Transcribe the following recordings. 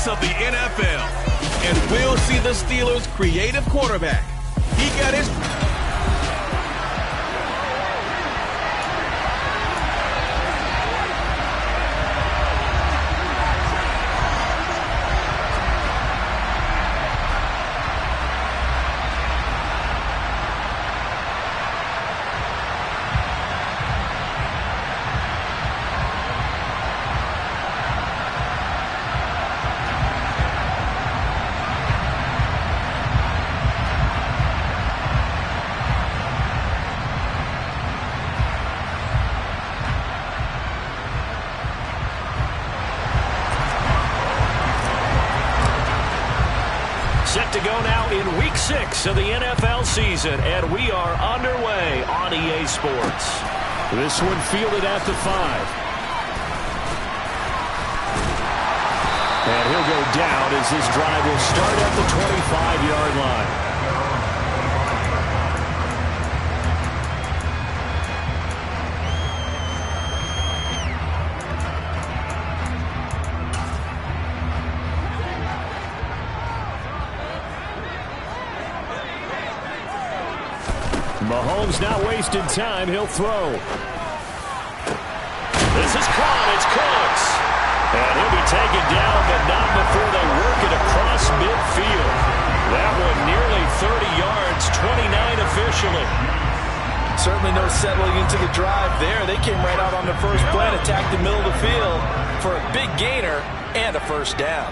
voice of the NFL. And we'll see the Steelers' creative quarterback. He got his... Set to go now in Week 6 of the NFL season, and we are underway on EA Sports. This one fielded at the 5. And he'll go down as this drive will start at the 25-yard line. Mahomes not wasting time. He'll throw. This is caught. It's Cooks. And he'll be taken down, but not before they work it across midfield. That one nearly 30 yards, 29 officially. Certainly no settling into the drive there. They came right out on the first play and attacked the middle of the field for a big gainer and a first down.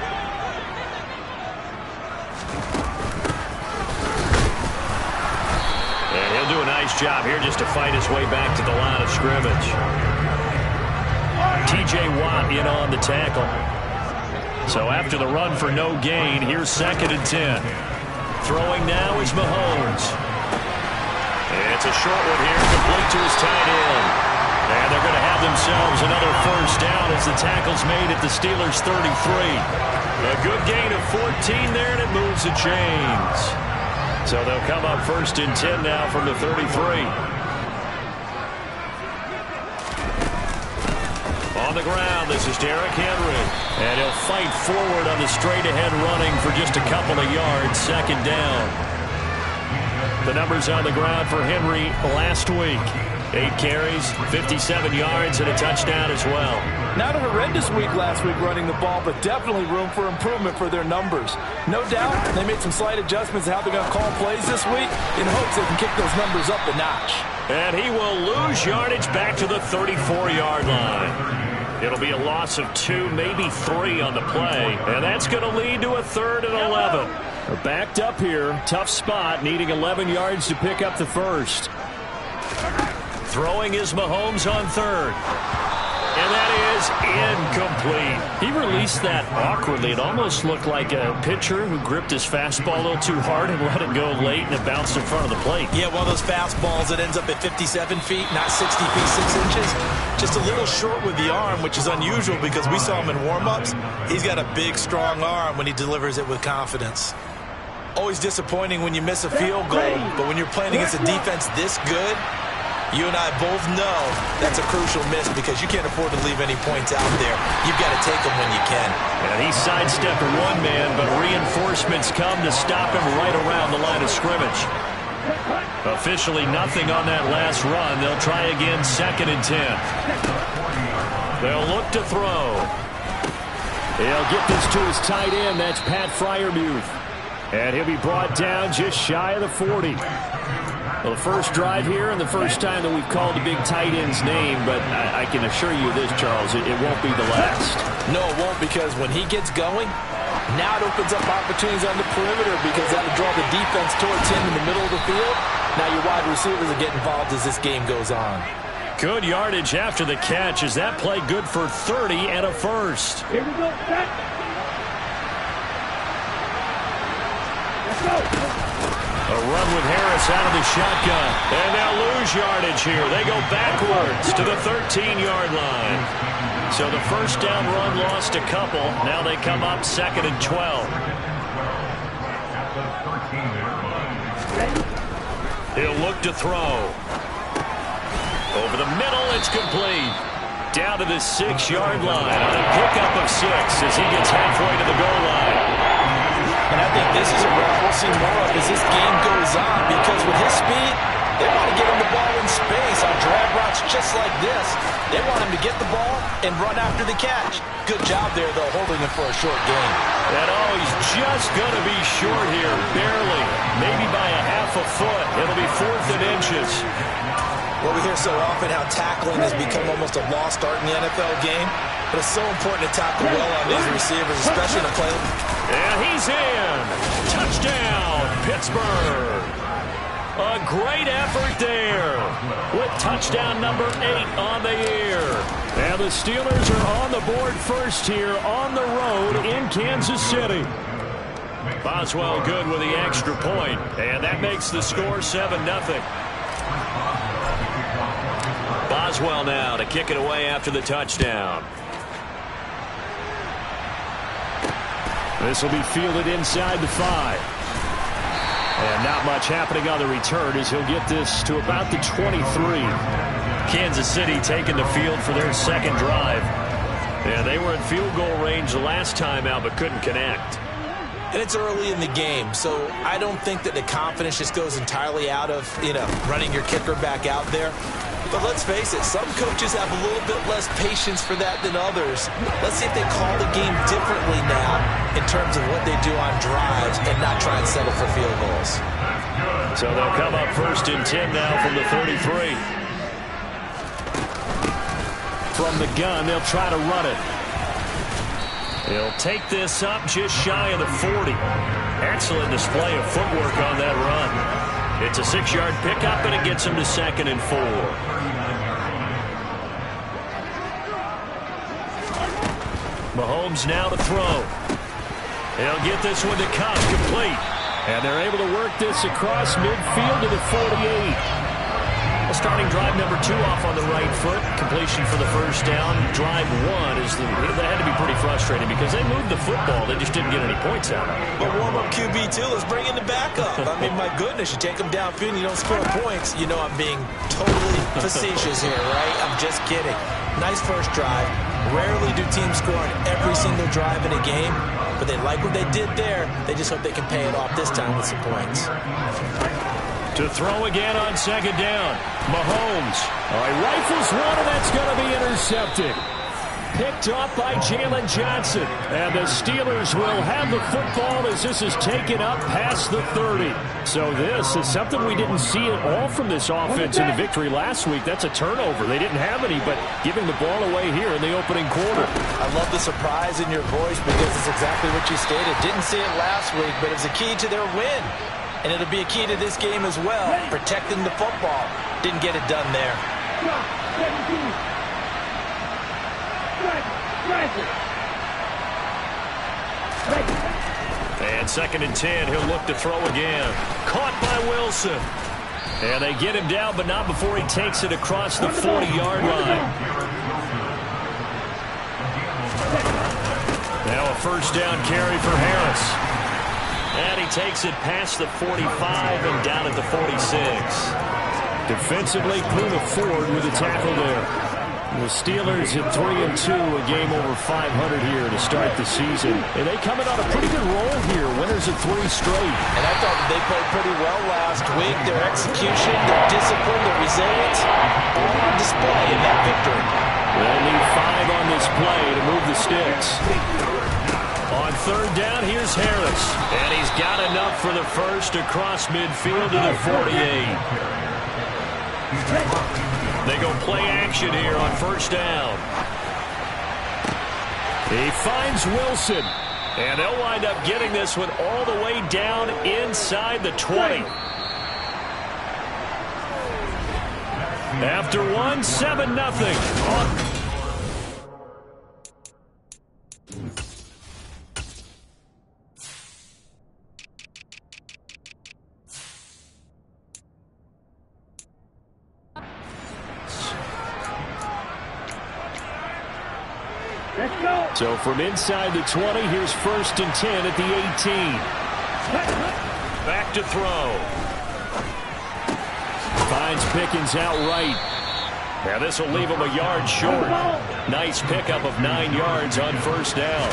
Do a nice job here just to fight his way back to the line of scrimmage. T.J. Watt in on the tackle. So after the run for no gain, here's 2nd and 10. Throwing now is Mahomes. It's a short one here, complete to his tight end. And they're going to have themselves another first down as the tackle's made at the Steelers' 33. A good gain of 14 there, and it moves the chains. So they'll come up 1st and 10 now from the 33. On the ground, this is Derrick Henry. And he'll fight forward on the straight-ahead running for just a couple of yards. 2nd down. The numbers on the ground for Henry last week. 8 carries, 57 yards, and a touchdown as well. Not a horrendous week last week running the ball, but definitely room for improvement for their numbers. No doubt they made some slight adjustments to how they're going to call plays this week in hopes they can kick those numbers up a notch. And he will lose yardage back to the 34-yard line. It'll be a loss of 2, maybe 3 on the play, and that's going to lead to a 3rd and 11. They're backed up here, tough spot, needing 11 yards to pick up the first. Throwing is Mahomes on 3rd. And that is incomplete. He released that awkwardly. It almost looked like a pitcher who gripped his fastball a little too hard and let it go late, and it bounced in front of the plate. Yeah, one of those fastballs that ends up at 57 feet, not 60 feet, 6 inches. Just a little short with the arm, which is unusual because we saw him in warm-ups. He's got a big, strong arm when he delivers it with confidence. Always disappointing when you miss a field goal, but when you're playing against a defense this good, you and I both know that's a crucial miss because you can't afford to leave any points out there. You've got to take them when you can. And he sidestepped one man, but reinforcements come to stop him right around the line of scrimmage. Officially nothing on that last run. They'll try again 2nd and 10. They'll look to throw. He'll get this to his tight end. That's Pat Freiermuth. And he'll be brought down just shy of the 40. Well, the first drive here and the first time that we've called a big tight end's name, but I can assure you this, Charles, it won't be the last. No, it won't, because when he gets going, now it opens up opportunities on the perimeter because that'll draw the defense towards him in the middle of the field. Now your wide receivers will get involved as this game goes on. Good yardage after the catch. Is that play good for 30 and a first? Here we go, set. Let's go. A run with Harris out of the shotgun. And they'll lose yardage here. They go backwards to the 13-yard line. So the first down run lost a couple. Now they come up 2nd and 12. He'll look to throw. Over the middle, it's complete. Down to the 6-yard line on a pickup of 6 as he gets halfway to the goal this game goes on, because with his speed, they want to get him the ball in space on drag routes just like this. They want him to get the ball and run after the catch. Good job there, though, holding him for a short gain. And he's just going to be short here, barely. Maybe by a half a foot. It'll be 4th and inches. Well, we hear so often how tackling has become almost a lost art in the NFL game. But it's so important to tackle well on these receivers, especially in a play. And he's in. Touchdown, Pittsburgh. A great effort there with touchdown number 8 on the year. And the Steelers are on the board first here on the road in Kansas City. Boswell good with the extra point, and that makes the score 7-0. Boswell now to kick it away after the touchdown. This will be fielded inside the 5. And not much happening on the return as he'll get this to about the 23. Kansas City taking the field for their second drive. Yeah, they were in field goal range the last time out but couldn't connect. And it's early in the game, so I don't think that the confidence just goes entirely out of, running your kicker back out there. But let's face it, some coaches have a little bit less patience for that than others. Let's see if they call the game differently now in terms of what they do on drives and not try and settle for field goals. So they'll come up 1st and 10 now from the 33. From the gun, they'll try to run it. He'll take this up just shy of the 40. Excellent display of footwork on that run. It's a 6-yard pickup, and it gets him to 2nd and 4. Mahomes now to throw. He'll get this one to Cup, complete. And they're able to work this across midfield to the 48. Well, starting drive number 2 off on the right foot. Completion for the first down. Drive 1 is that had to be pretty frustrating because they moved the football. They just didn't get any points out of it. But warm-up QB2, let's bring in the backup. I mean, my goodness, you take them downfield and you don't score points. You know I'm being totally facetious here, right? I'm just kidding. Nice first drive. Rarely do teams score on every single drive in a game, but they like what they did there. They just hope they can pay it off this time with some points. To throw again on 2nd down. Mahomes. He rifles one, and that's going to be intercepted. Picked off by Jalen Johnson. And the Steelers will have the football as this is taken up past the 30. So this is something we didn't see at all from this offense in the victory last week. That's a turnover. They didn't have any, but giving the ball away here in the opening quarter. I love the surprise in your voice because it's exactly what you stated. Didn't see it last week, but it's a key to their win. And it'll be a key to this game as well, protecting the football. Didn't get it done there. And 2nd and 10, he'll look to throw again. Caught by Wilson. And they get him down, but not before he takes it across the 40-yard line. Now a first down carry for Harris. And he takes it past the 45 and down at the 46. Defensively, Puna Ford with a tackle there. The Steelers at 3-2, a game over 500 here to start the season. And they coming on a pretty good roll here, winners of 3 straight. And I thought that they played pretty well last week. Their execution, their discipline, their resilience, all on display in that victory. They'll need 5 on this play to move the sticks. On 3rd down, here's Harris. And he's got enough for the first across midfield to the 48. They go play action here on 1st down. He finds Wilson. And they'll wind up getting this one all the way down inside the 20. After 1, 7-0. So from inside the 20, here's 1st and 10 at the 18. Back to throw. Finds Pickens outright. Now this will leave him a yard short. Nice pickup of 9 yards on 1st down.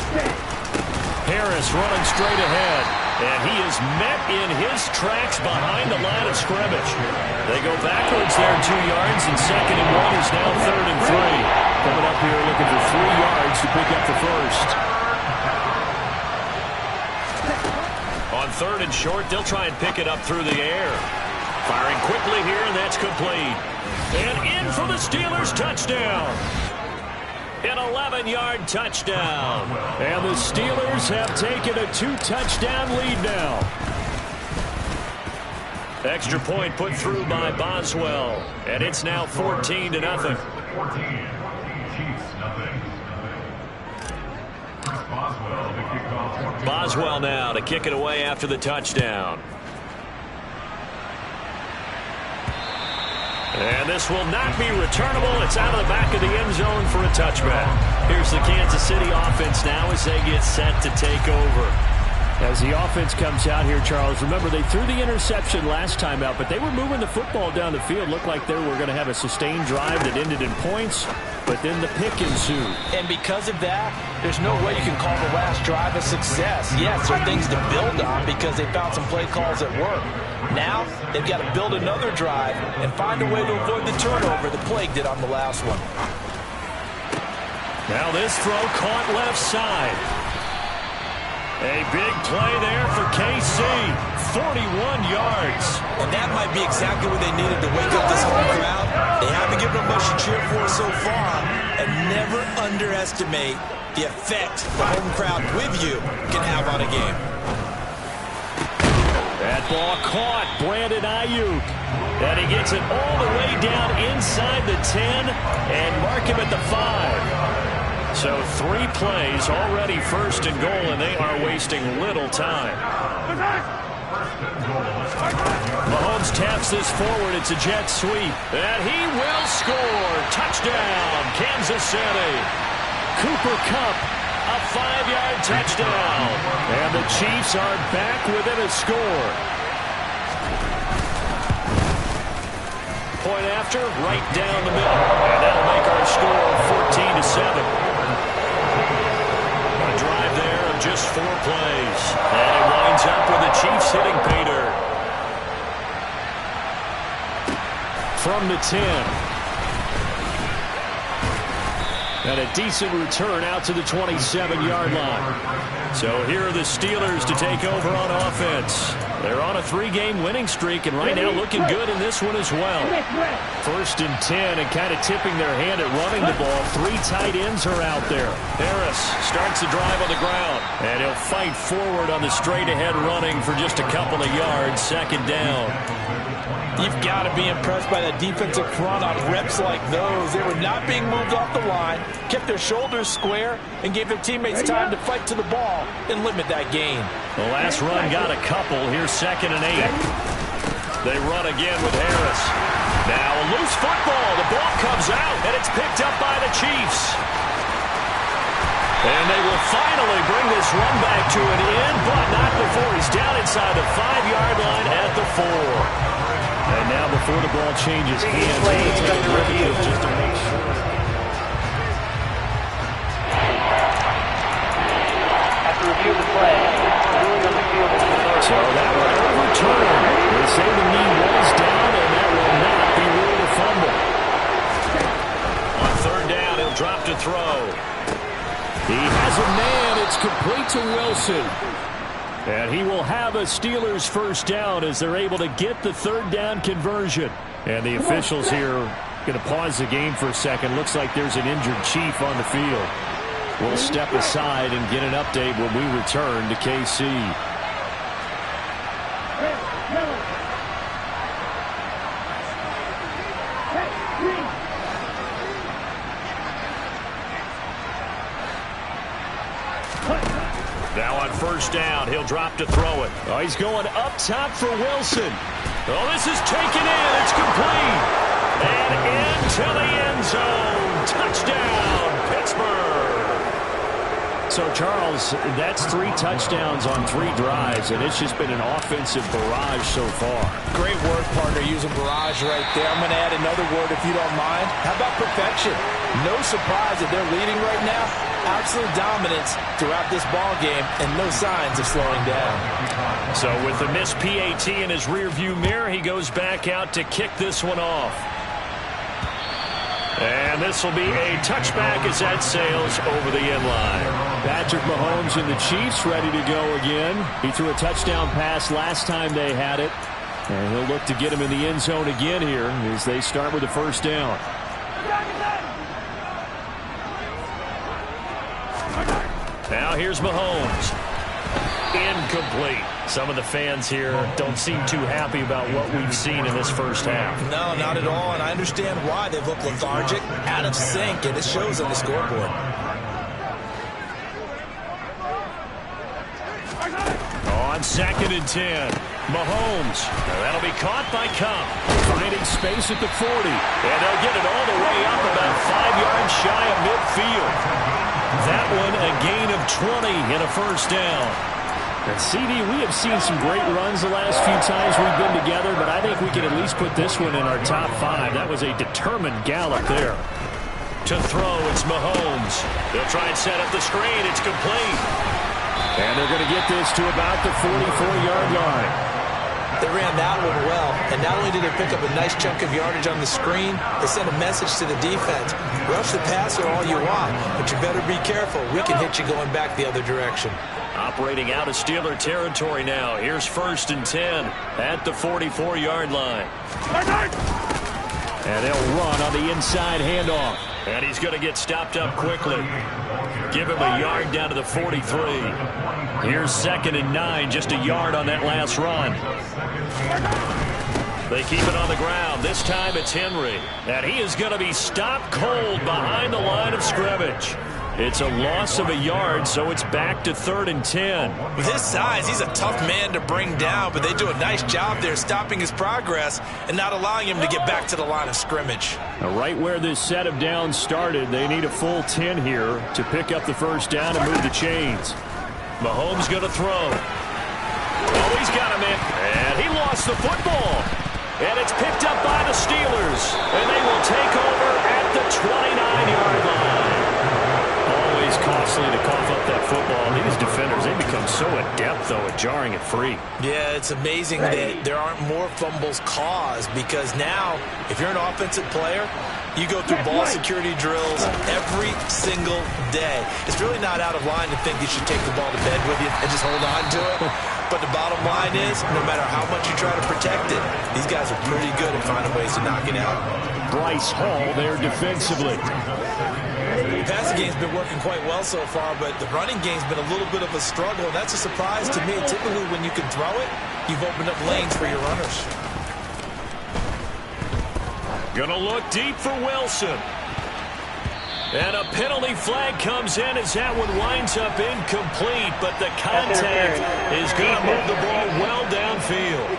Harris running straight ahead. And he is met in his tracks behind the line of scrimmage. They go backwards there 2 yards, and 2nd and 1 is now 3rd and 3. Coming up here looking for 3 yards to pick up the first. On 3rd and short, they'll try and pick it up through the air. Firing quickly here, and that's complete. And in for the Steelers touchdown. An 11-yard touchdown. And the Steelers have taken a 2-touchdown lead now. Extra point put through by Boswell. And it's now 14-0. Boswell now to kick it away after the touchdown. And this will not be returnable. It's out of the back of the end zone for a touchback. Here's the Kansas City offense now as they get set to take over. As the offense comes out here, Charles, remember they threw the interception last time out, but they were moving the football down the field. Looked like they were going to have a sustained drive that ended in points, but then the pick ensued. And because of that, there's no way you can call the last drive a success. Yes, there are things to build on because they found some play calls that work. Now, they've got to build another drive and find a way to avoid the turnover the Plague did on the last one. Now this throw caught left side. A big play there for KC. 41 yards. And that might be exactly what they needed to wake up this home crowd. They haven't given them much to cheer for so far. And never underestimate the effect the home crowd with you can have on a game. That ball caught Brandon Ayuk. And he gets it all the way down inside the 10 and mark him at the 5. So 3 plays already 1st and goal, and they are wasting little time. Mahomes taps this forward. It's a jet sweep. And he will score. Touchdown, Kansas City. Cooper Kupp, a 5-yard touchdown. And the Chiefs are back within a score. Point after, right down the middle. And that'll make our score 14-7. A drive there of just 4 plays. And it winds up with the Chiefs hitting pay dirt. From the 10. And a decent return out to the 27-yard line. So here are the Steelers to take over on offense. They're on a 3-game winning streak, and right now looking good in this one as well. 1st and 10, and kind of tipping their hand at running the ball. 3 tight ends are out there. Harris starts the drive on the ground, and he'll fight forward on the straight-ahead running for just a couple of yards. 2nd down. You've got to be impressed by that defensive front on reps like those. They were not being moved off the line, kept their shoulders square, and gave their teammates time to fight to the ball and limit that gain. The last run got a couple. Here's 2nd and 8. They run again with Harris. Now a loose football. The ball comes out, and it's picked up by the Chiefs. And they will finally bring this run back to an end, but not before he's down inside the 5-yard line at the 4. And now before the ball changes hands, let's take a look at this just to make sure. After review of the play, ruling on the field is reversed. So that one overturned. They say the knee was down, and that will not be ruled a fumble. On 3rd down, he'll drop to throw. He has a man. It's complete to Wilson. And he will have a Steelers 1st down as they're able to get the 3rd down conversion. And the officials here going to pause the game for a second. Looks like there's an injured Chief on the field. We'll step aside and get an update when we return to KC. Now on 1st down, he'll drop to throw it. Oh, he's going up top for Wilson. Oh, this is taken in. It's complete. And into the end zone. Touchdown, Pittsburgh. So, Charles, that's 3 touchdowns on 3 drives, and it's just been an offensive barrage so far. Great work, partner, using barrage right there. I'm going to add another word if you don't mind. How about perfection? No surprise that they're leading right now. Absolute dominance throughout this ball game and no signs of slowing down. So with the missed PAT in his rearview mirror, he goes back out to kick this one off. And this will be a touchback as that sails over the end line. Patrick Mahomes and the Chiefs ready to go again. He threw a touchdown pass last time they had it. And he'll look to get him in the end zone again here as they start with the first down. Now here's Mahomes. Incomplete. Some of the fans here don't seem too happy about what we've seen in this first half. No, not at all, and I understand why. They've looked lethargic, out of sync, and it shows on the scoreboard. On 2nd and 10, Mahomes. That'll be caught by Cup. Finding space at the 40. And they'll get it all the way up about 5 yards shy of midfield. That one a gain of 20 in a first down. And CD, we have seen some great runs the last few times we've been together, but I think we can at least put this one in our top 5. That was a determined gallop there. To throw, it's Mahomes. They'll try and set up the screen. It's complete. And they're going to get this to about the 44-yard line. They ran that one well, and not only did they pick up a nice chunk of yardage on the screen, they sent a message to the defense. Rush the passer all you want, but you better be careful. We can hit you going back the other direction. Operating out of Steeler territory now. Here's 1st and 10 at the 44-yard line. And they'll run on the inside handoff. And he's going to get stopped up quickly. Give him a yard down to the 43. Here's 2nd and 9, just a yard on that last run. They keep it on the ground. This time it's Henry. And he is going to be stopped cold behind the line of scrimmage. It's a loss of a yard, so it's back to 3rd and 10. With his size, he's a tough man to bring down, but they do a nice job there stopping his progress and not allowing him to get back to the line of scrimmage. Now, right where this set of downs started, they need a full 10 here to pick up the first down and move the chains. Mahomes going to throw. Oh, he's got him in. And he lost the football. And it's picked up by the Steelers. And they will take over at the 29-yard line. Always costly to cough up that football. These defenders, they become so adept, though, at jarring it free. Yeah, it's amazing that there aren't more fumbles caused, because now, if you're an offensive player, you go through ball security drills every single day. It's really not out of line to think you should take the ball to bed with you and just hold on to it. But the bottom line is, no matter how much you try to protect it, these guys are pretty good at finding ways to knock it out. Bryce Hall there defensively. The passing game's been working quite well so far, but the running game's been a little bit of a struggle, and that's a surprise to me. Typically, when you can throw it, you've opened up lanes for your runners. Gonna look deep for Wilson. And a penalty flag comes in as that one winds up incomplete, but the contact is going to move the ball well downfield.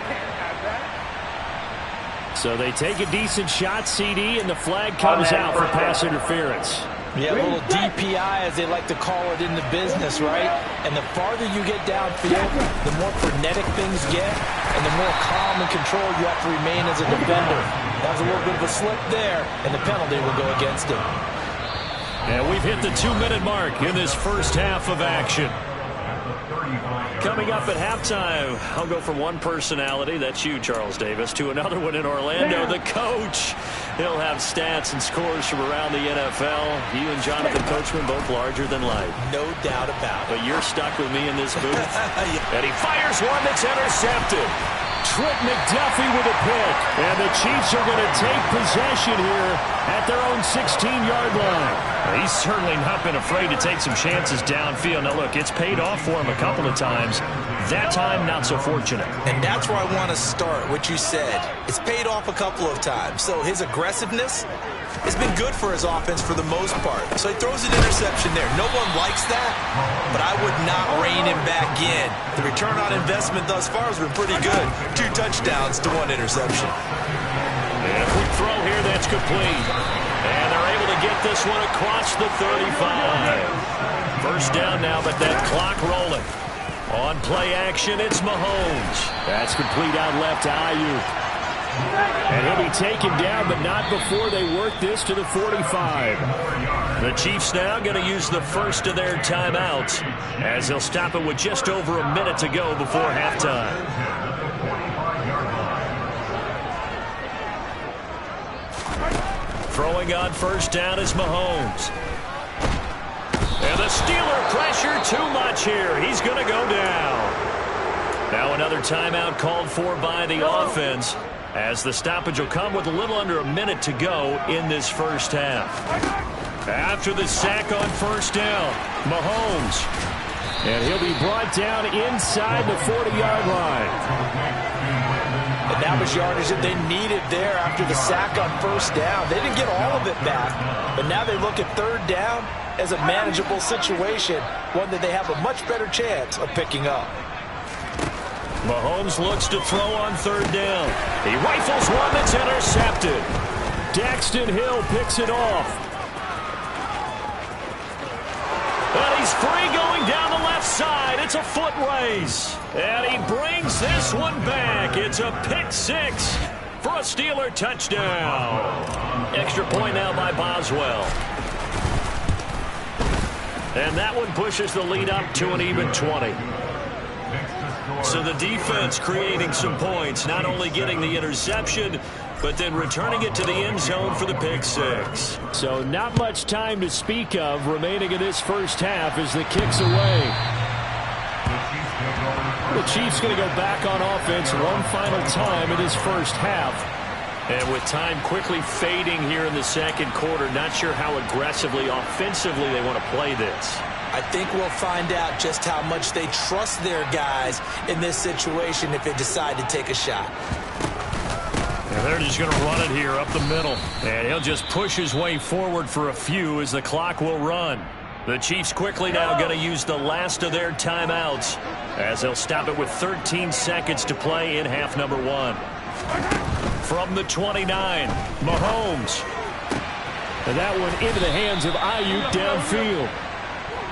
So they take a decent shot, CD, and the flag comes out for pass interference. Yeah, a little DPI, as they like to call it in the business, right? And the farther you get downfield, the more frenetic things get, and the more calm and control you have to remain as a defender. That was a little bit of a slip there, and the penalty will go against him. And we've hit the 2-minute mark in this first half of action. Coming up at halftime, I'll go from one personality, that's you, Charles Davis, to another one in Orlando, the coach. He'll have stats and scores from around the NFL. You and Jonathan Coachman both larger than life. No doubt about it. But you're stuck with me in this booth. And he fires one that's intercepted. Trent McDuffie with a pick. And the Chiefs are going to take possession here at their own 16-yard line. He's certainly not been afraid to take some chances downfield. Now, look, it's paid off for him a couple of times. That time, not so fortunate. And that's where I want to start, what you said. It's paid off a couple of times. So his aggressiveness has been good for his offense for the most part. So he throws an interception there. No one likes that, but I would not rein him back in. The return on investment thus far has been pretty good. 2 touchdowns to 1 interception. And a quick throw here, that's complete. And they're able to get this one across the 35. First down now, but that clock rolling. On play action, it's Mahomes. That's complete out left to Ayuk. And he'll be taken down, but not before they work this to the 45. The Chiefs now going to use the first of their timeouts as they'll stop it with just over a minute to go before halftime. Throwing on first down is Mahomes. And the Steeler pressure too much here. He's going to go down. Now another timeout called for by the offense, as the stoppage will come with a little under a minute to go in this first half. After the sack on first down, Mahomes. And he'll be brought down inside the 40-yard line. And that was yardage that they needed there after the sack on first down. They didn't get all of it back, but now they look at third down as a manageable situation, one that they have a much better chance of picking up. Mahomes looks to throw on third down. He rifles one that's intercepted. Daxton Hill picks it off. And he's free going down the left side. It's a foot race. And he brings this one back. It's a pick six for a Steeler touchdown. Extra point now by Boswell. And that one pushes the lead up to an even 20. So the defense creating some points, not only getting the interception, but then returning it to the end zone for the pick six. So not much time to speak of remaining in this first half as the kick's away. The Chiefs going to go back on offense one final time in this first half. And with time quickly fading here in the second quarter, not sure how aggressively, offensively they want to play this. I think we'll find out just how much they trust their guys in this situation if they decide to take a shot. And they're just going to run it here up the middle. And he'll just push his way forward for a few as the clock will run. The Chiefs quickly now going to use the last of their timeouts as they'll stop it with 13 seconds to play in half number one. From the 29, Mahomes. And that one into the hands of Ayuk downfield.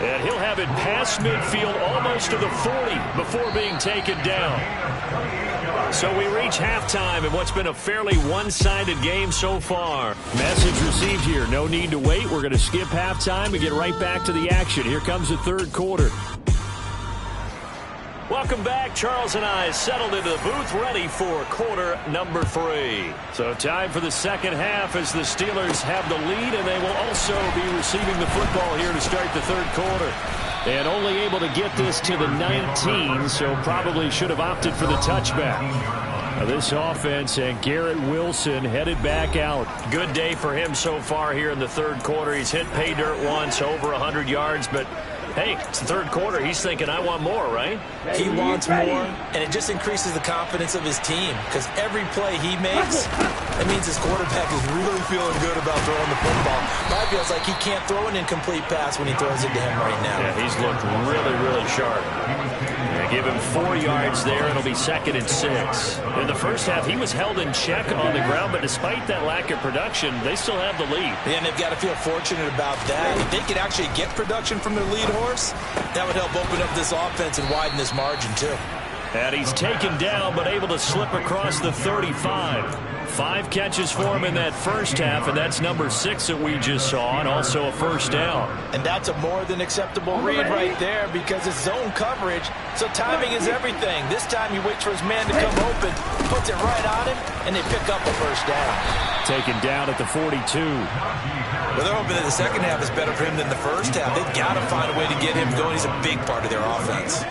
And he'll have it past midfield almost to the 40 before being taken down. So we reach halftime in what's been a fairly one-sided game so far. Message received here. No need to wait. We're going to skip halftime and get right back to the action. Here comes the third quarter. Welcome back. Charles and I settled into the booth ready for quarter number 3. So time for the second half as the Steelers have the lead, and they will also be receiving the football here to start the third quarter. And only able to get this to the 19, so probably should have opted for the touchback. Now this offense and Garrett Wilson headed back out. Good day for him so far here in the third quarter. He's hit pay dirt once, over 100 yards, but hey, it's the third quarter. He's thinking, I want more, right? He wants more, and it just increases the confidence of his team because every play he makes, that means his quarterback is really feeling good about throwing the football. Probably feels like he can't throw an incomplete pass when he throws it to him right now. Yeah, he's looked really, really sharp. Give him 4 yards there. It'll be 2nd and 6. In the first half, he was held in check on the ground, but despite that lack of production, they still have the lead. And they've got to feel fortunate about that. If they could actually get production from their lead horse, that would help open up this offense and widen this margin, too. And he's taken down, but able to slip across the 35. 5 catches for him in that first half, and that's number 6 that we just saw, and also a first down. And that's a more than acceptable read right there because it's zone coverage, so timing is everything. This time he waits for his man to come open, puts it right on him, and they pick up a first down. Taken down at the 42. Well, they're hoping that the second half is better for him than the first half. They've got to find a way to get him going. He's a big part of their offense.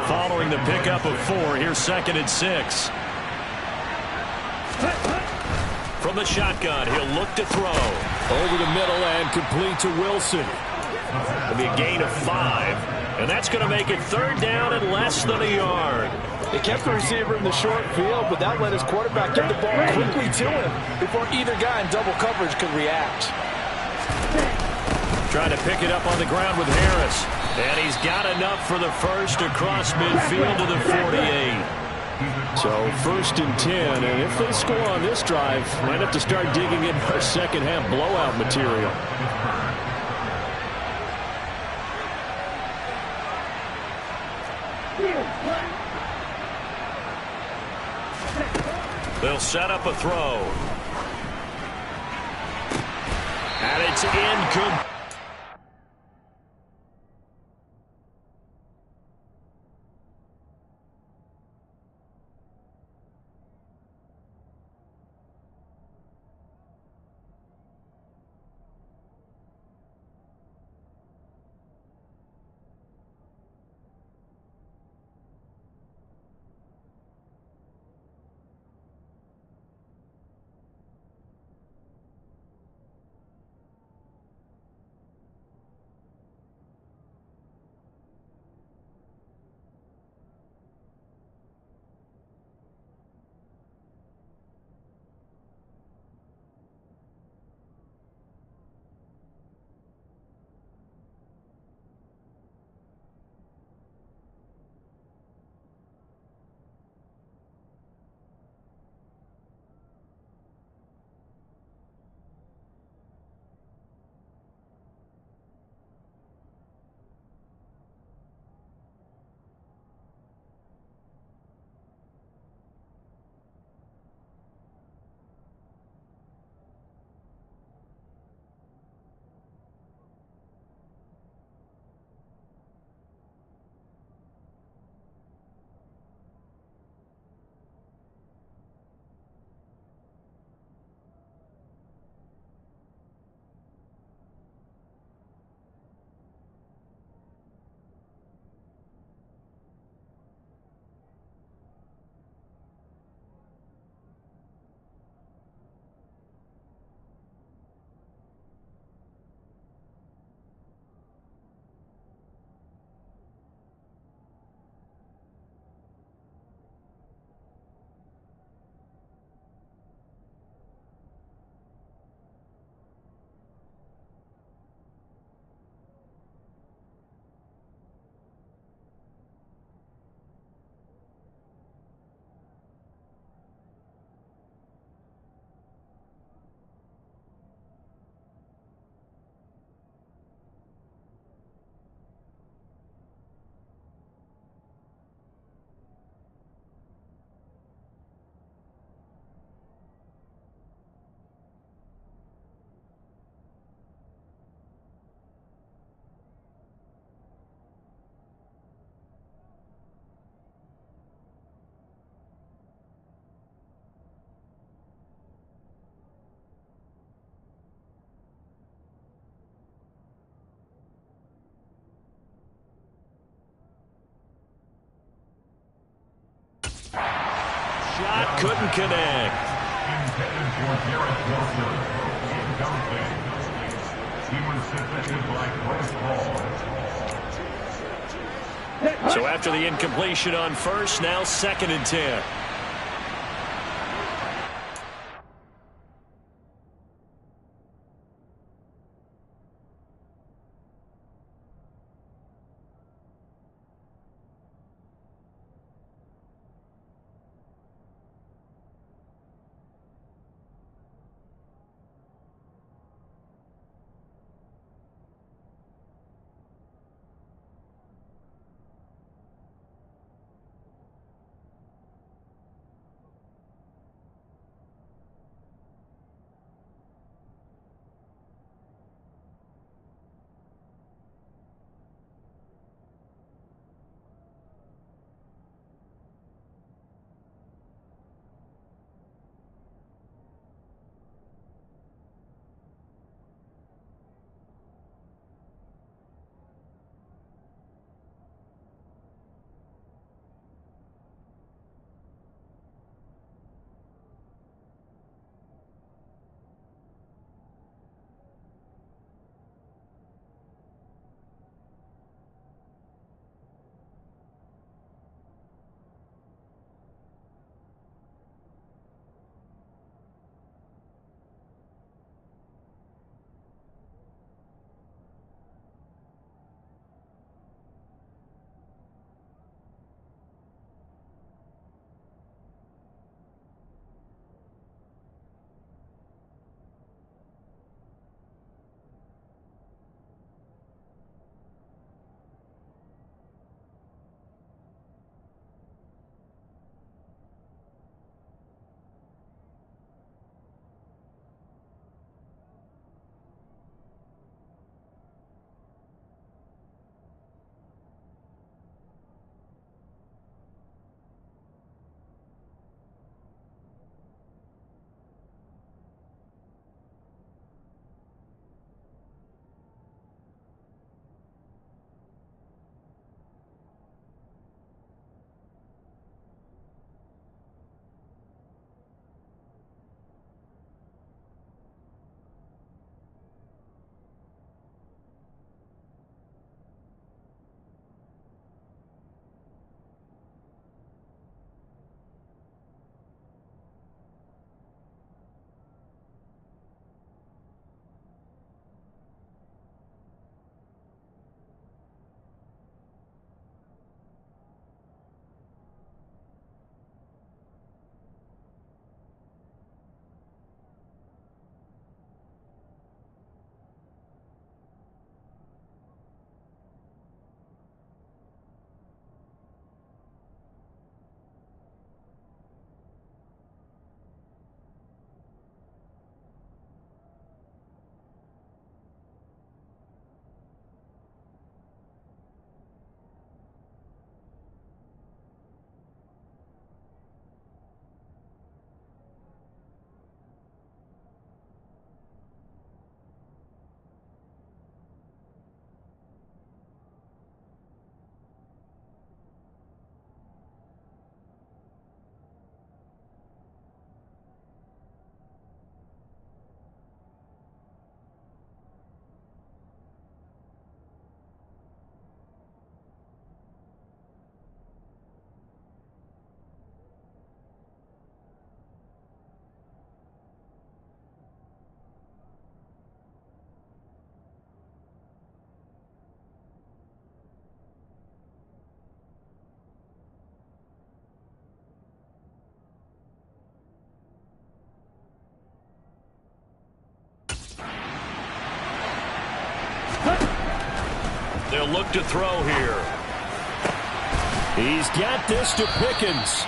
Following the pickup of 4, here's 2nd and 6. From the shotgun, he'll look to throw. Over the middle and complete to Wilson. It'll be a gain of 5, and that's going to make it 3rd down and less than a yard. They kept the receiver in the short field, but that let his quarterback get the ball quickly to him before either guy in double coverage could react. Trying to pick it up on the ground with Harris. And he's got enough for the first across midfield to the 48. So 1st and 10, and if they score on this drive, might have to start digging in for second half blowout material. They'll set up a throw. And it's incomplete. Shot couldn't connect. So after the incompletion on first, now 2nd and 10. They'll look to throw here. He's got this to Pickens.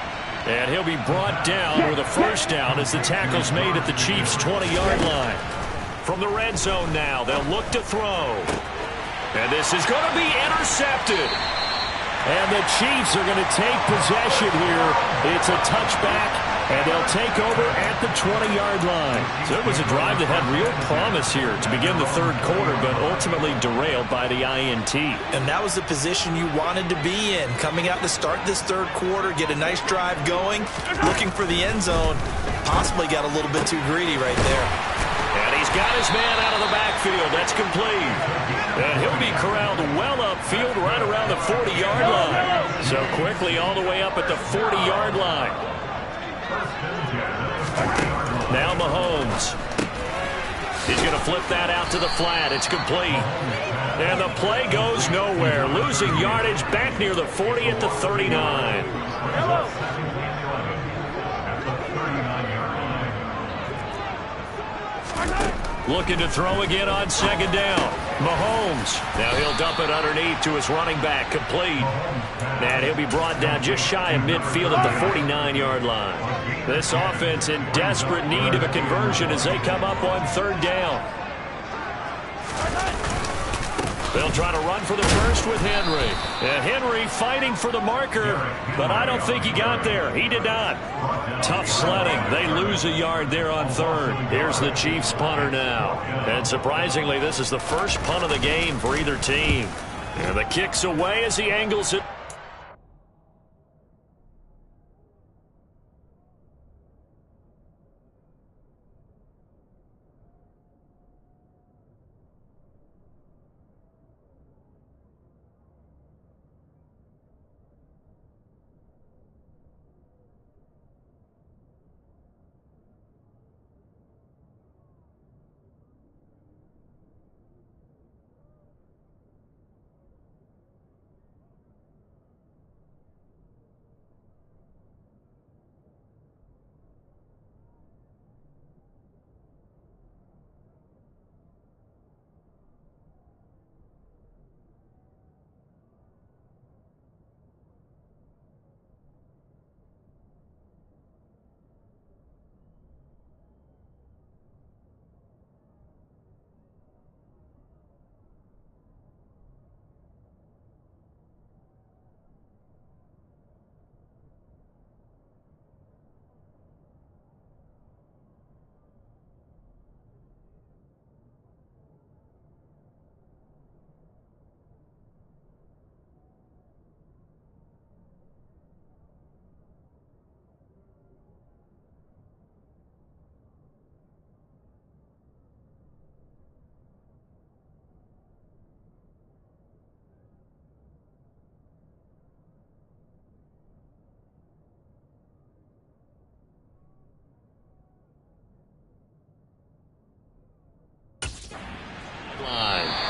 And he'll be brought down with a first down as the tackle's made at the Chiefs' 20-yard line. From the red zone now, they'll look to throw. And this is going to be intercepted. And the Chiefs are going to take possession here. It's a touchback, and they'll take over at the 20-yard line. So it was a drive that had real promise here to begin the third quarter, but ultimately derailed by the INT. And that was the position you wanted to be in. Coming out to start this third quarter, get a nice drive going, looking for the end zone. Possibly got a little bit too greedy right there. And he's got his man out of the backfield. That's complete. And he'll be corralled well upfield right around the 40-yard line. So quickly all the way up at the 40-yard line. Now Mahomes. He's going to flip that out to the flat. It's complete. And the play goes nowhere. Losing yardage back near the 40 at the 39. Looking to throw again on second down. Mahomes. Now he'll dump it underneath to his running back. Complete. And he'll be brought down just shy of midfield at the 49-yard line. This offense in desperate need of a conversion as they come up on third down. They'll try to run for the first with Henry. And Henry fighting for the marker, but I don't think he got there. He did not. Tough sledding. They lose a yard there on third. Here's the Chiefs punter now. And surprisingly, this is the first punt of the game for either team. And the kick's away as he angles it.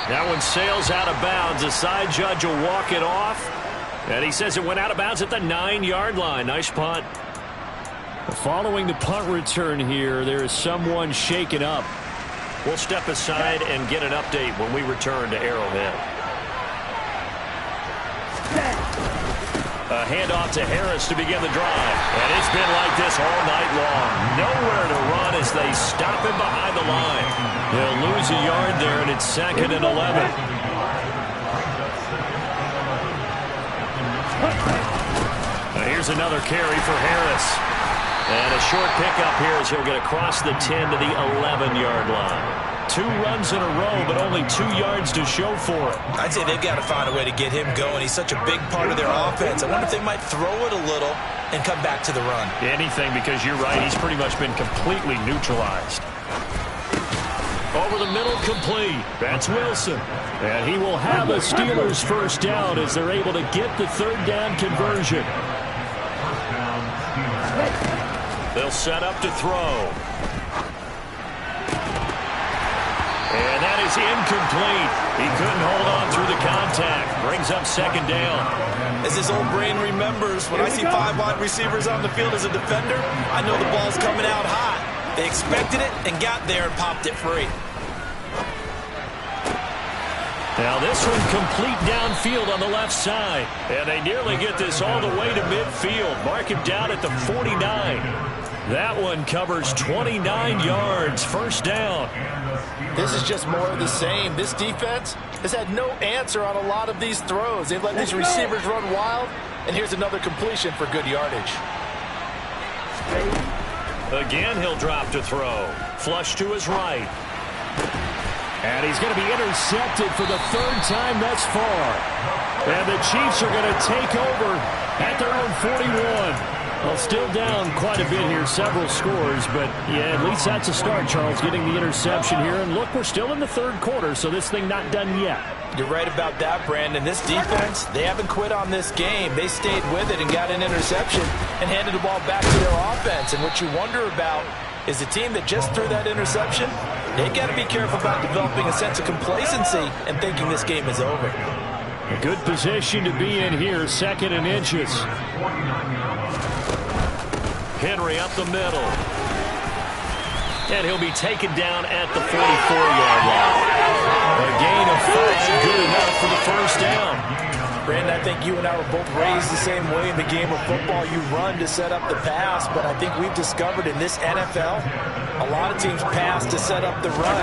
That one sails out of bounds. The side judge will walk it off. And he says it went out of bounds at the 9-yard line. Nice punt. Following the punt return here, there is someone shaken up. We'll step aside and get an update when we return to Arrowhead. A handoff to Harris to begin the drive. And it's been like this all night long. Nowhere to run as they stop him behind the line. They'll lose a yard there, and it's 2nd and 11. Now here's another carry for Harris. And a short pickup here as he'll get across the 10 to the 11-yard line. 2 runs in a row, but only 2 yards to show for it. I'd say they've got to find a way to get him going. He's such a big part of their offense. I wonder if they might throw it a little and come back to the run. Anything, because you're right. He's pretty much been completely neutralized. Over the middle, complete. That's Wilson. And he will have a Steelers first down as they're able to get the third down conversion. They'll set up to throw. And that is incomplete. He couldn't hold on through the contact. Brings up 2nd down. As his old brain remembers, when I see 5 wide receivers on the field as a defender, I know the ball's coming out hot. They expected it and got there and popped it free. Now this one complete downfield on the left side. And they nearly get this all the way to midfield. Mark him down at the 49. That one covers 29 yards. First down. This is just more of the same. This defense has had no answer on a lot of these throws. They've let these receivers run wild. And here's another completion for good yardage. Again, he'll drop to throw. Flush to his right. And he's going to be intercepted for the third time thus far. And the Chiefs are going to take over at their own 41. Well, still down quite a bit here, several scores. But, yeah, at least that's a start, Charles, getting the interception here. And, look, we're still in the third quarter, so this thing not done yet. You're right about that, Brandon. This defense, they haven't quit on this game. They stayed with it and got an interception and handed the ball back to their offense. And what you wonder about is the team that just threw that interception, they got to be careful about developing a sense of complacency and thinking this game is over. A good position to be in here, second and inches. Henry up the middle. And he'll be taken down at the 44-yard line. A gain of 5, good enough for the first down. Brandon, I think you and I were both raised the same way in the game of football. You run to set up the pass, but I think we've discovered in this NFL, a lot of teams pass to set up the run.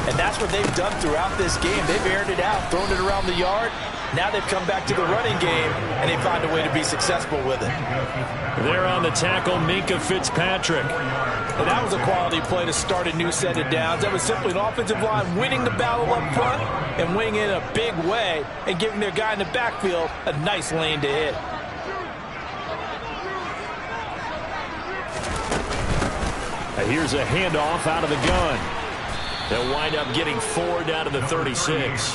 And that's what they've done throughout this game. They've aired it out, thrown it around the yard. Now they've come back to the running game, and they find a way to be successful with it. There on the tackle, Minkah Fitzpatrick. And that was a quality play to start a new set of downs. That was simply an offensive line winning the battle up front and winning in a big way and giving their guy in the backfield a nice lane to hit. Here's a handoff out of the gun. They'll wind up getting 4 down to the 36.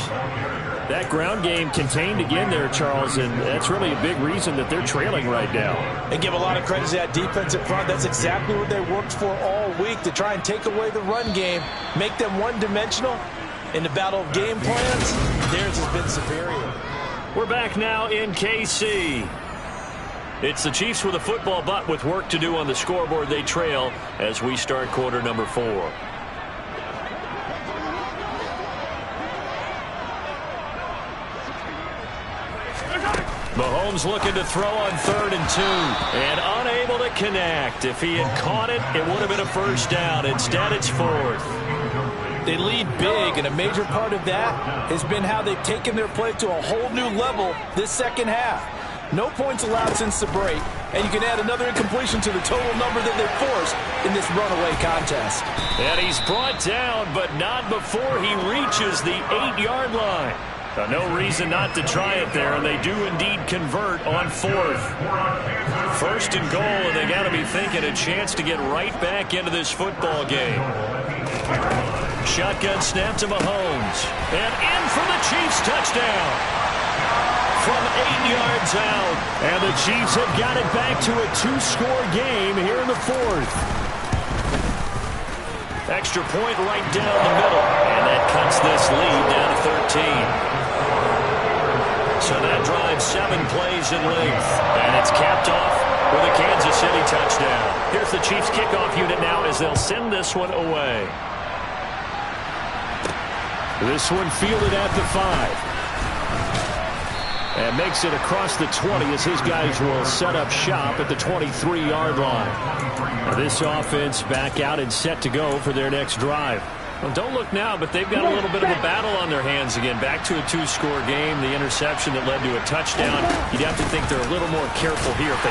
That ground game contained again there, Charles, and that's really a big reason that they're trailing right now. And give a lot of credit to that defensive front. That's exactly what they worked for all week, to try and take away the run game, make them one-dimensional. In the battle of game plans, theirs has been superior. We're back now in KC. It's the Chiefs with a football, but with work to do on the scoreboard. They trail as we start quarter number 4. Mahomes looking to throw on 3rd and 2 and unable to connect. If he had caught it, it would have been a first down. Instead, it's 4th. They lead big, and a major part of that has been how they've taken their play to a whole new level this second half. No points allowed since the break, and you can add another incompletion to the total number that they've forced in this runaway contest. And he's brought down, but not before he reaches the 8-yard line. No reason not to try it there, and they do indeed convert on 4th. 1st and goal, and they got to be thinking a chance to get right back into this football game. Shotgun snap to Mahomes, and in for the Chiefs touchdown. From 8 yards out, and the Chiefs have got it back to a 2-score game here in the 4th. Extra point right down the middle, and that cuts this lead down to 13. So that drives 7 plays in length, and it's capped off with a Kansas City touchdown. Here's the Chiefs kickoff unit now as they'll send this one away. This one fielded at the 5. And makes it across the 20 as his guys will set up shop at the 23-yard line. Now this offense back out and set to go for their next drive. Well, don't look now, but they've got a little bit of a battle on their hands again. Back to a 2-score game. The interception that led to a touchdown. You'd have to think they're a little more careful here if they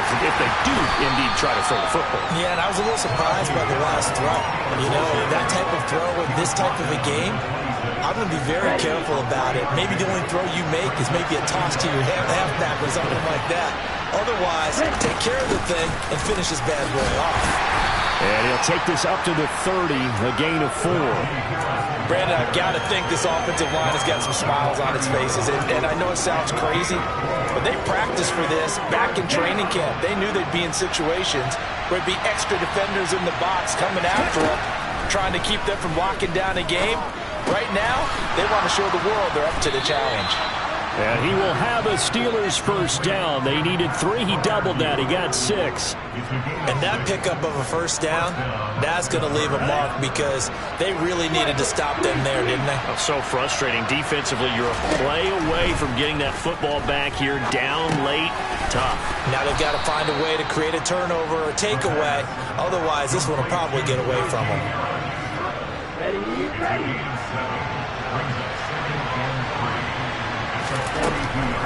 do indeed try to throw the football. Yeah, and I was a little surprised by the last throw. You know, that type of throw in this type of a game, I'm going to be very careful about it. Maybe the only throw you make is maybe a toss to your halfback or something like that. Otherwise, take care of the thing and finish this bad boy off. And he'll take this up to the 30, a gain of 4. Brandon, I've got to think this offensive line has got some smiles on its faces. And I know it sounds crazy, but they practiced for this back in training camp. They knew they'd be in situations where there'd be extra defenders in the box coming after them, trying to keep them from locking down a game. Right now, they want to show the world they're up to the challenge. And he will have a Steelers first down. They needed 3. He doubled that. He got 6. And that pickup of a first down, that's going to leave a mark because they really needed to stop them there, didn't they? Oh, so frustrating. Defensively, you're a play away from getting that football back here. Down late, tough. Now they've got to find a way to create a turnover or takeaway. Otherwise, this one will probably get away from them.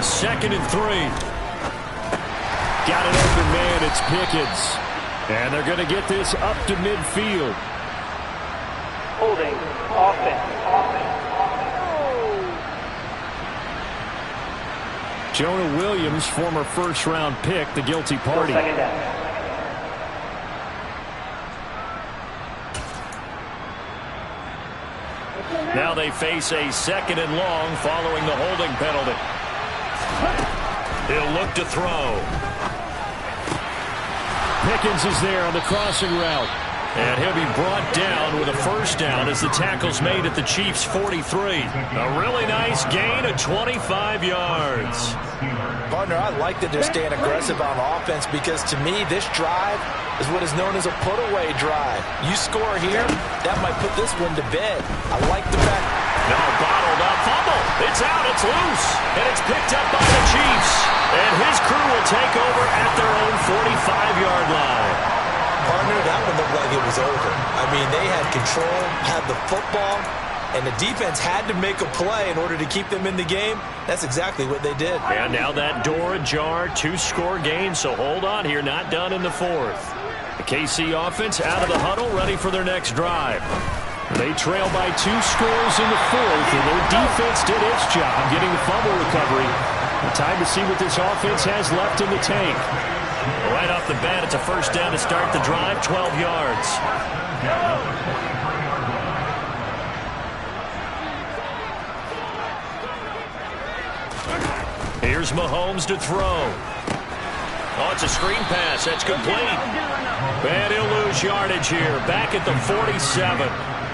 Second and 3. Got an open man. It's Pickens. And they're going to get this up to midfield. Holding. Offense. Jonah Williams, former first-round pick, the guilty party. Second down. Now they face a second and long following the holding penalty. He'll look to throw. Pickens is there on the crossing route. And he'll be brought down with a first down as the tackle's made at the Chiefs' 43. A really nice gain of 25 yards. Partner, I like that they're staying aggressive on offense because to me, this drive is what is known as a put-away drive. You score here, that might put this one to bed. I like the fact. No, bottled up, fumble. It's out, it's loose, and it's picked up by the Chiefs. And his crew will take over at their own 45-yard line. Partner, that one looked like it was over. I mean, they had control, had the football, and the defense had to make a play in order to keep them in the game. That's exactly what they did. And now that door ajar, 2-score game, so hold on here, not done in the 4th. The KC offense out of the huddle, ready for their next drive. They trail by 2 scores in the 4th, and their defense did its job getting the fumble recovery. Time to see what this offense has left in the tank. Right off the bat, it's a first down to start the drive, 12 yards. Here's Mahomes to throw. Oh, it's a screen pass. That's complete. And he'll lose yardage here. Back at the 47.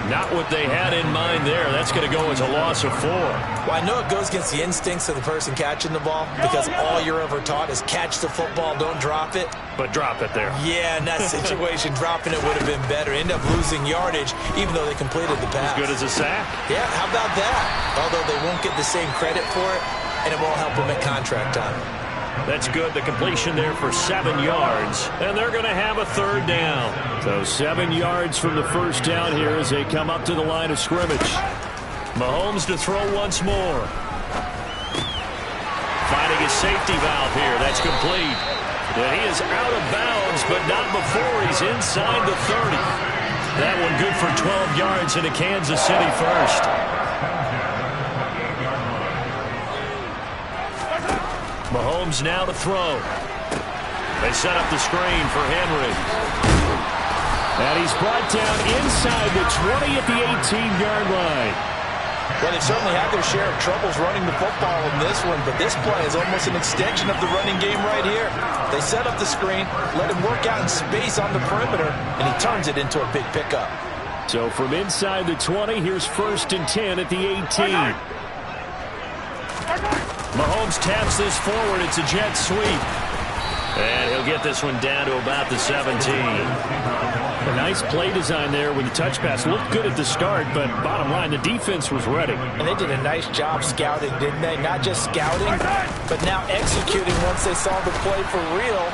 Not what they had in mind there. That's going to go as a loss of 4. Well, I know it goes against the instincts of the person catching the ball because all you're ever taught is catch the football, don't drop it. But drop it there. Yeah, in that situation, dropping it would have been better. End up losing yardage, even though they completed the pass. As good as a sack. Yeah, how about that? Although they won't get the same credit for it, and it won't help them at contract time. That's good. The completion there for 7 yards. And they're going to have a third down. So 7 yards from the first down here as they come up to the line of scrimmage. Mahomes to throw once more. Finding his safety valve here. That's complete. And he is out of bounds, but not before he's inside the 30. That one good for 12 yards into Kansas City first. Mahomes now to throw. They set up the screen for Henry. And he's brought down inside the 20 at the 18-yard line. Well, they've certainly had their share of troubles running the football in this one, but this play is almost an extension of the running game right here. They set up the screen, let him work out in space on the perimeter, and he turns it into a big pickup. So from inside the 20, here's 1st and 10 at the 18. Mahomes taps this forward. It's a jet sweep. And he'll get this one down to about the 17. A nice play design there with the touch pass. Looked good at the start, but bottom line, the defense was ready. And they did a nice job scouting, didn't they? Not just scouting, but now executing once they saw the play for real.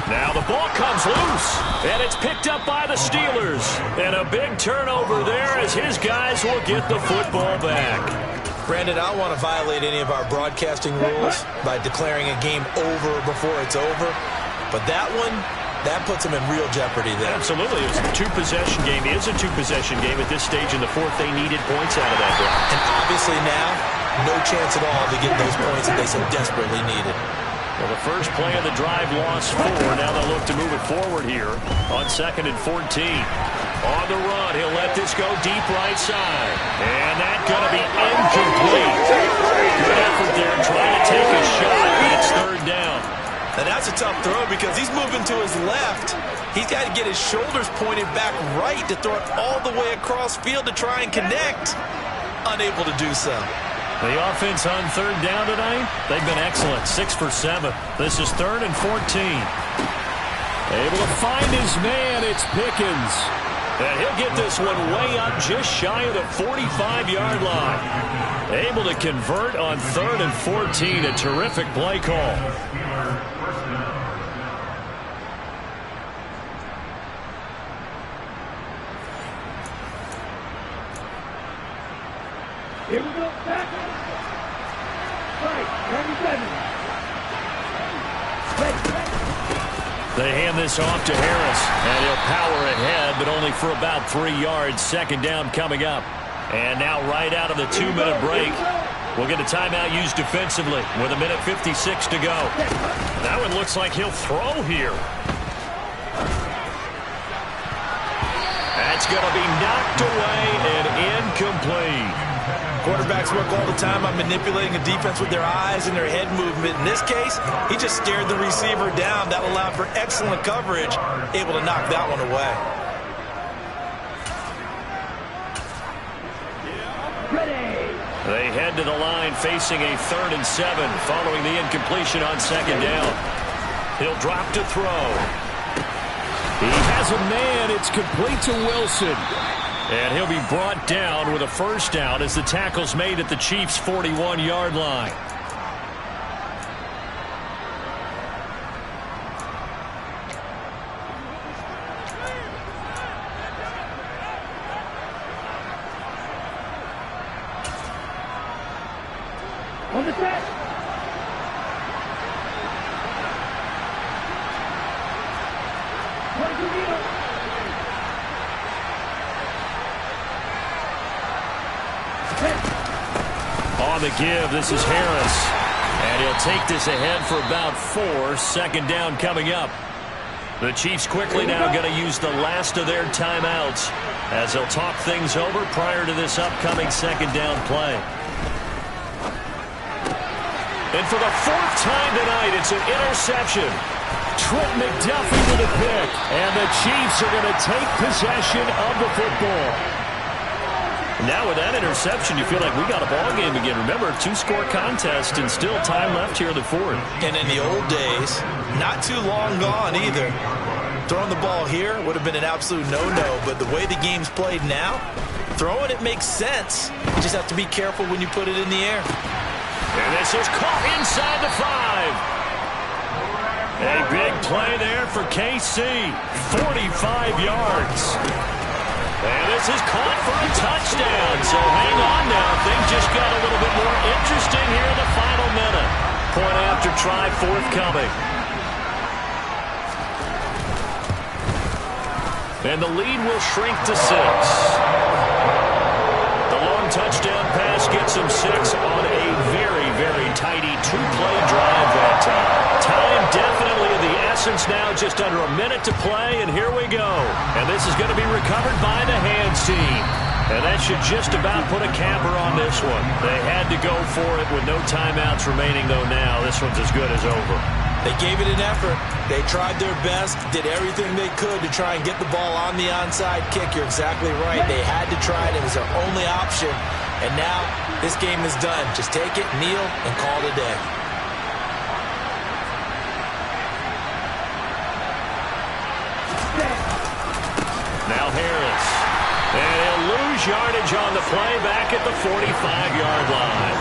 Now the ball comes loose, and it's picked up by the Steelers. And a big turnover there as his guys will get the football back. Brandon, I don't want to violate any of our broadcasting rules by declaring a game over before it's over, but that one, that puts them in real jeopardy there. Absolutely. It was a 2-possession game. It is a 2-possession game at this stage in the 4th. They needed points out of that drive. And obviously now, no chance at all to get those points that they so desperately needed. Well, the first play of the drive lost 4. Now they'll look to move it forward here on 2nd and 14. On the run, he'll let this go deep right side. And that's going to be incomplete. Good effort there trying to take a shot, but it's 3rd down. Now that's a tough throw because he's moving to his left. He's got to get his shoulders pointed back right to throw it all the way across field to try and connect. Unable to do so. The offense on third down tonight, they've been excellent, 6 for 7. This is 3rd and 14. Able to find his man, it's Pickens. And he'll get this one way up just shy of the 45-yard line. Able to convert on 3rd and 14, a terrific play call. Here we go. Back. Right. 37. They hand this off to Harris, and he'll power ahead, but only for about 3 yards. 2nd down coming up. And now right out of the 2-minute break, we'll get a timeout used defensively with 1:56 to go. That one looks like he'll throw here. That's going to be knocked away and incomplete. Quarterbacks work all the time on manipulating a defense with their eyes and their head movement. In this case, he just stared the receiver down. That allowed for excellent coverage, able to knock that one away. They head to the line facing a 3rd and 7 following the incompletion on 2nd down. He'll drop to throw. He has a man. It's complete to Wilson. And he'll be brought down with a 1st down as the tackle's made at the Chiefs' 41-yard line. On the set. On the give, this is Harris. And he'll take this ahead for about 4. 2nd down coming up. The Chiefs quickly now going to use the last of their timeouts as they'll talk things over prior to this upcoming 2nd down play. And for the 4th time tonight, it's an interception. Trent McDuffie with a pick. And the Chiefs are going to take possession of the football. Now with that interception, you feel like we got a ball game again. Remember, 2-score contest and still time left here in the 4th. And in the old days, not too long gone either. Throwing the ball here would have been an absolute no-no, but the way the game's played now, throwing it makes sense. You just have to be careful when you put it in the air. And this is caught inside the 5. A big play there for KC. 45 yards. And this is caught for a touchdown. So hang on now. Things just got a little bit more interesting here in the final minute. Point after try forthcoming. And the lead will shrink to 6. The long touchdown pass gets him 6 on a very, very tidy 2-play drive that time. Time definitely of the essence now, just under a minute to play, and here we go. And this is going to be recovered by the hands team. And that should just about put a capper on this one. They had to go for it with no timeouts remaining, though now this one's as good as over. They gave it an effort. They tried their best, did everything they could to try and get the ball on the onside kick. You're exactly right. They had to try it. It was their only option. And now this game is done. Just take it, kneel, and call it a day. Now Harris. And he'll lose yardage on the play back at the 45-yard line.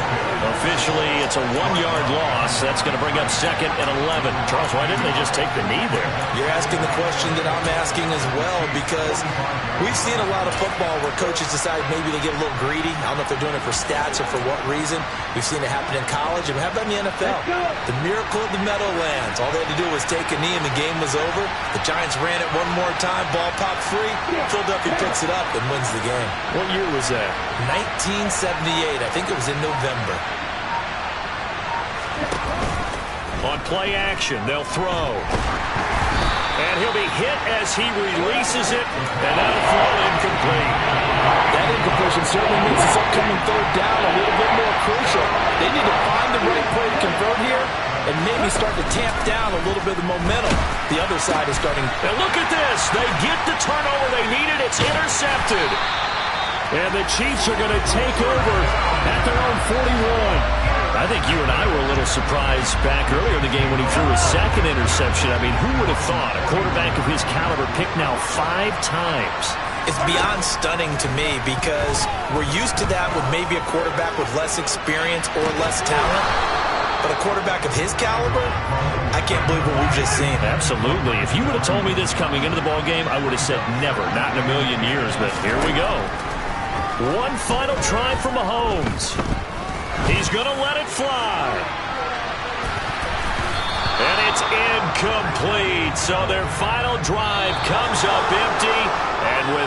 Officially, it's a 1-yard loss. That's going to bring up 2nd and 11. Charles, why didn't they just take the knee there? You're asking the question that I'm asking as well, because we've seen a lot of football where coaches decide maybe they get a little greedy. I don't know if they're doing it for stats or for what reason. We've seen it happen in college, and we have that in the NFL. The miracle of the Meadowlands. All they had to do was take a knee, and the game was over. The Giants ran it one more time. Ball popped free. Philadelphia picks it up and wins the game. What year was that? 1978. I think it was in November. On play action, they'll throw. And he'll be hit as he releases it, and that'll throw incomplete. That incompletion certainly makes this upcoming 3rd down a little bit more crucial. They need to find the right play to convert here and maybe start to tamp down a little bit of the momentum. The other side is starting. And look at this. They get the turnover they needed. It's intercepted. And the Chiefs are going to take over at their own 41. I think you and I were a little surprised back earlier in the game when he threw his second interception. I mean, who would have thought a quarterback of his caliber picked now 5 times? It's beyond stunning to me because we're used to that with maybe a quarterback with less experience or less talent. But a quarterback of his caliber, I can't believe what we've just seen. Absolutely. If you would have told me this coming into the ballgame, I would have said never, not in a million years. But here we go. One final try for Mahomes. He's going to let it fly. And it's incomplete. So their final drive comes up empty. And with